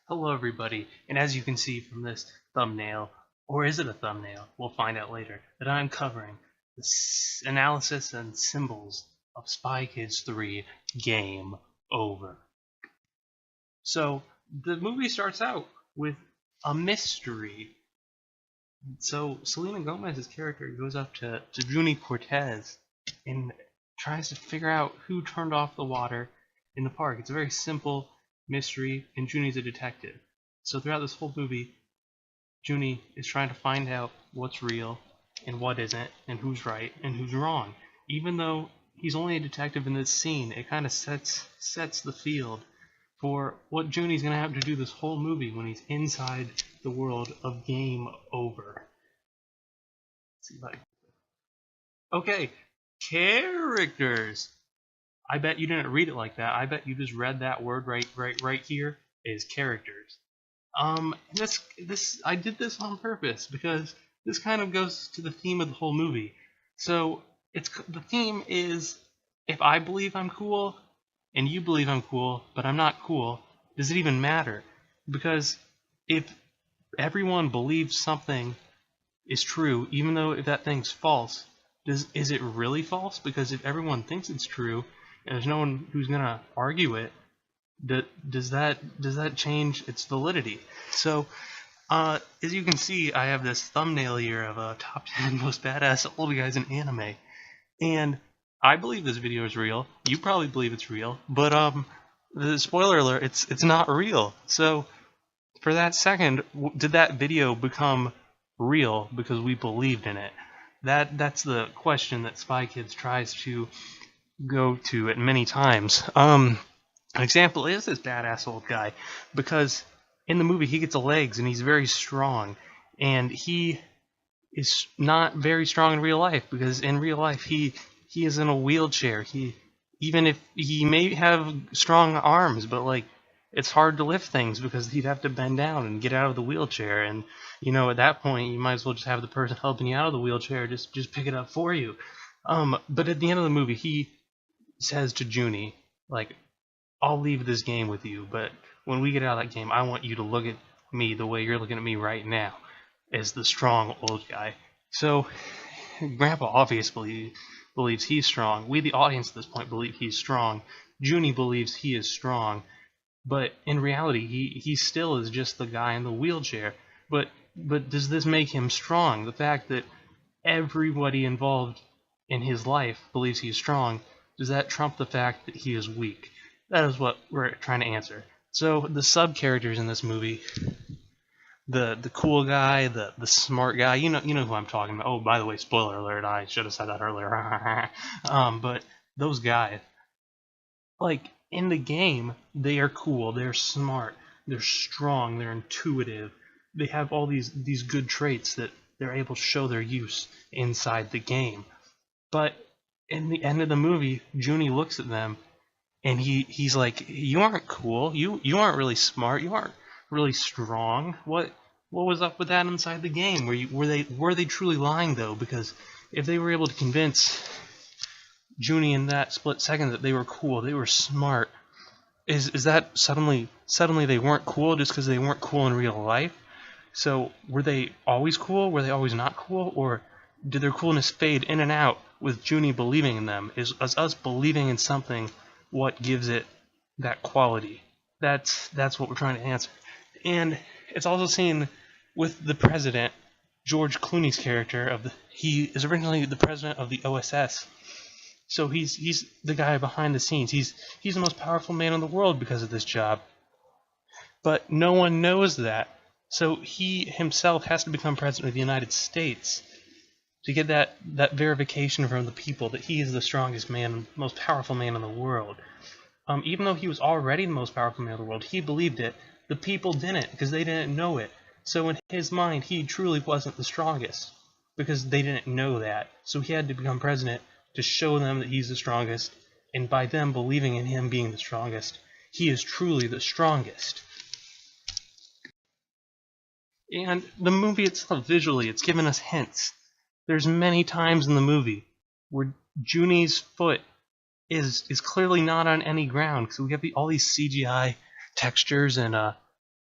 Hello everybody, and as you can see from this thumbnail, or is it a thumbnail? We'll find out later, that I'm covering the analysis and symbols of Spy Kids 3 Game Over. So, the movie starts out with a mystery. So, Selena Gomez's character goes up to Junie Cortez and tries to figure out who turned off the water in the park. It's a very simple mystery, and Junie's a detective. So throughout this whole movie, Junie is trying to find out what's real and what isn't, and who's right and who's wrong. Even though he's only a detective in this scene, it kind of sets the field for what Junie's gonna have to do this whole movie when he's inside the world of Game Over. Let's see if I can... Okay, characters. I bet you didn't read it like that. I bet you just read that word right here is characters. This I did this on purpose because this kind of goes to the theme of the whole movie. So the theme is, if I believe I'm cool and you believe I'm cool, but I'm not cool, does it even matter? Because if everyone believes something is true, even though if that thing's false, is it really false? Because if everyone thinks it's true and there's no one who's gonna argue it, does that change its validity? So, as you can see, I have this thumbnail here of a top 10 most badass old guys in anime, and I believe this video is real. You probably believe it's real, but the spoiler alert, it's not real. So, for that second, did that video become real because we believed in it? That's the question that Spy Kids tries to go to at many times. An example is this badass old guy, because in the movie he gets legs and he's very strong, and he is not very strong in real life, because in real life he is in a wheelchair. Even if he may have strong arms, but like, it's hard to lift things because he'd have to bend down and get out of the wheelchair, and at that point you might as well just have the person helping you out of the wheelchair just pick it up for you. But at the end of the movie he says to Junie, like, I'll leave this game with you, but when we get out of that game, I want you to look at me the way you're looking at me right now, as the strong old guy. So, Grandpa obviously believes he's strong. We, the audience at this point, believe he's strong. Junie believes he is strong, but in reality, he still is just the guy in the wheelchair. But does this make him strong? The fact that everybody involved in his life believes he's strong, does that trump the fact that he is weak? That is what we're trying to answer. So the sub-characters in this movie, the cool guy, the smart guy, you know who I'm talking about. Oh, by the way, spoiler alert, I should have said that earlier. But those guys, like, in the game, they are cool, they're smart, they're strong, they're intuitive. They have all these good traits that they're able to show their use inside the game. But in the end of the movie, Junie looks at them and he's like, you aren't cool, you aren't really smart, you aren't really strong. What was up with that inside the game? Were they truly lying though? Because if they were able to convince Junie in that split second that they were cool, they were smart, is that suddenly they weren't cool just because they weren't cool in real life? So were they always cool? Were they always not cool? Or did their coolness fade in and out with Junie believing in them? Is us believing in something what gives it that quality? That's what we're trying to answer. And it's also seen with the president, George Clooney's character. He is originally the president of the OSS. So he's the guy behind the scenes. He's the most powerful man in the world because of this job. But no one knows that. So he himself has to become president of the United States to get that verification from the people that he is the strongest man, most powerful man in the world. Even though he was already the most powerful man in the world, he believed it. The people didn't, because they didn't know it. So in his mind, he truly wasn't the strongest, because they didn't know that. So he had to become president to show them that he's the strongest, and by them believing in him being the strongest, he is truly the strongest. And the movie itself, visually, it's given us hints. There's many times in the movie where Junie's foot is clearly not on any ground, because we have all these CGI textures and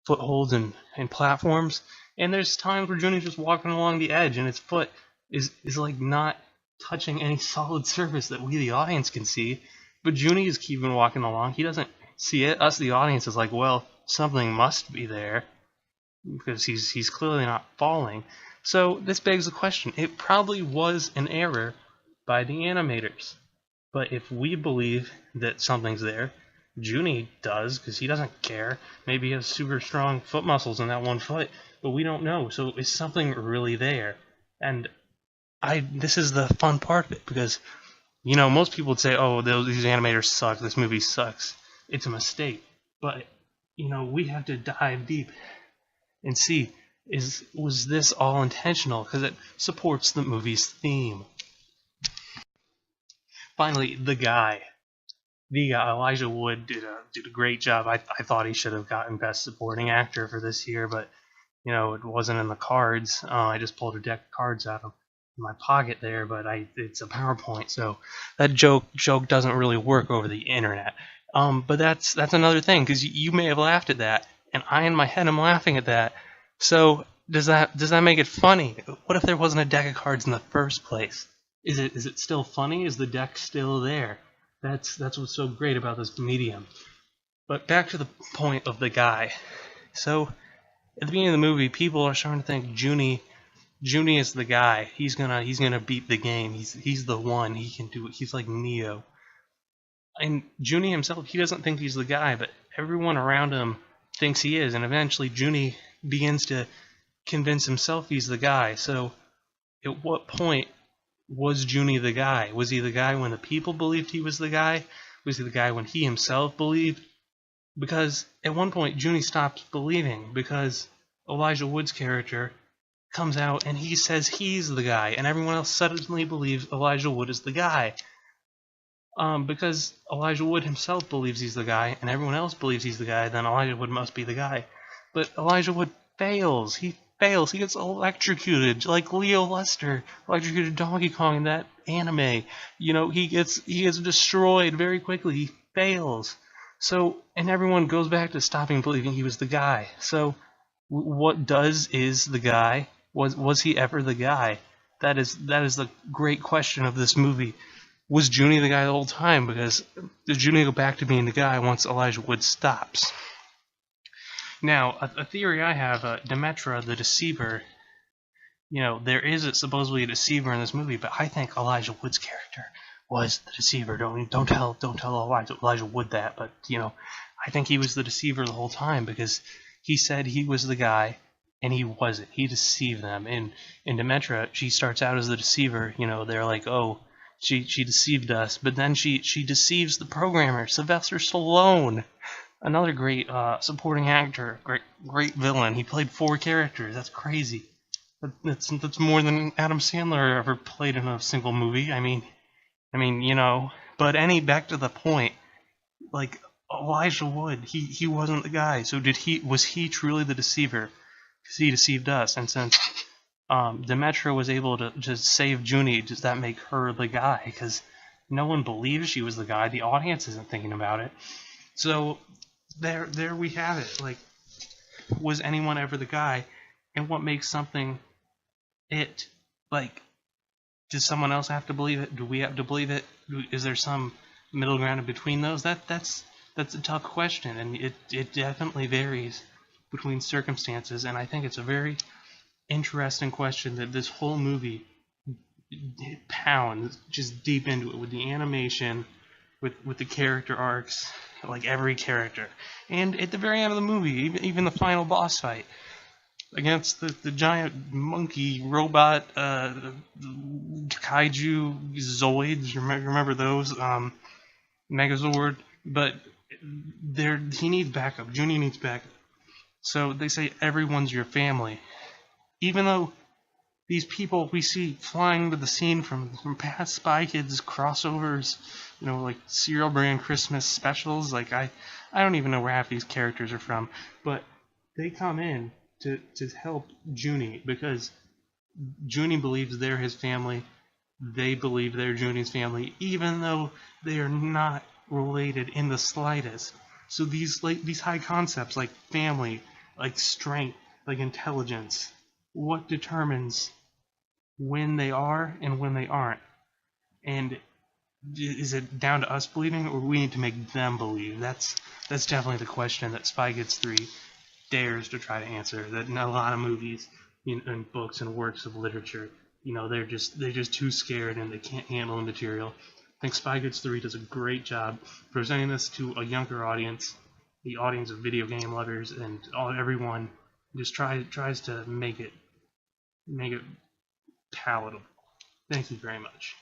footholds and platforms, and there's times where Junie's just walking along the edge and his foot is like not touching any solid surface that we the audience can see, but Junie is keeping walking along. He doesn't see it. Us the audience is like, well, something must be there because he's clearly not falling. So this begs the question. It probably was an error by the animators. But if we believe that something's there, Junie does, because he doesn't care. Maybe he has super strong foot muscles in that one foot, but we don't know. So is something really there? And this is the fun part of it, because, you know, most people would say, oh, these animators suck, this movie sucks. It's a mistake. But, you know, we have to dive deep and see, was this all intentional? Because it supports the movie's theme. Finally, the guy, Elijah Wood did a great job. I thought he should have gotten Best Supporting Actor for this year, but you know it wasn't in the cards. I just pulled a deck of cards out of my pocket there, but it's a PowerPoint, so that joke doesn't really work over the internet. But that's another thing, because you may have laughed at that, and I in my head am laughing at that. So does that make it funny? What if there wasn't a deck of cards in the first place? Is it still funny? Is the deck still there? That's what's so great about this medium. But back to the point of the guy. So at the beginning of the movie, people are starting to think Junie is the guy. He's gonna beat the game. He's the one. He can do it. He's like Neo. And Junie himself, he doesn't think he's the guy, but everyone around him thinks he is. And eventually, Junie begins to convince himself he's the guy. So at what point was Junie the guy? Was he the guy when the people believed he was the guy? Was he the guy when he himself believed? Because at one point Junie stopped believing, because Elijah Wood's character comes out and he says he's the guy, and everyone else suddenly believes Elijah Wood is the guy. Because Elijah Wood himself believes he's the guy, and everyone else believes he's the guy, then Elijah Wood must be the guy. But Elijah Wood fails. He gets electrocuted, like Leo Lester electrocuted Donkey Kong in that anime. You know, he gets destroyed very quickly. He fails. So, and everyone goes back to stopping believing he was the guy. So, what is the guy? Was he ever the guy? That is the great question of this movie. Was Junie the guy the whole time? Because does Junie go back to being the guy once Elijah Wood stops? Now, a theory I have, Demetra, the deceiver, you know, there is supposedly a deceiver in this movie, but I think Elijah Wood's character was the deceiver. Don't tell Elijah Wood that, but, you know, I think he was the deceiver the whole time, because he said he was the guy, and he wasn't. He deceived them. In Demetra, she starts out as the deceiver. You know, they're like, oh, she deceived us, but then she deceives the programmer, Sylvester Stallone. Another great supporting actor, great villain. He played 4 characters. That's crazy. That's more than Adam Sandler ever played in a single movie. I mean, you know. But back to the point. Like Elijah Wood, he wasn't the guy. So was he truly the deceiver? Because he deceived us. And since Demetra was able to save Junie, does that make her the guy? Because no one believes she was the guy. The audience isn't thinking about it. So there we have it. Like, was anyone ever the guy? And what makes something it? Like, does someone else have to believe it? Do we have to believe it? Is there some middle ground in between those? That's a tough question, and it definitely varies between circumstances. And I think it's a very interesting question that this whole movie pounds just deep into it, with the animation, with the character arcs, like every character, and at the very end of the movie, even the final boss fight against the giant monkey robot kaiju zoids. Remember those? Megazord. But he needs backup. Junie needs backup. So they say everyone's your family, even though these people we see flying to the scene from past Spy Kids crossovers, you know, like cereal brand Christmas specials. Like I don't even know where half these characters are from, but they come in to help Junie, because Junie believes they're his family. They believe they're Junie's family, even though they are not related in the slightest. So these high concepts like family, like strength, like intelligence. What determines when they are and when they aren't? And is it down to us believing, or we need to make them believe? That's definitely the question that Spy Kids 3 dares to try to answer. That in a lot of movies, and books and works of literature, they're just too scared and they can't handle the material. I think Spy Kids 3 does a great job presenting this to a younger audience, the audience of video game lovers, and everyone just tries to make it palatable. Thank you very much.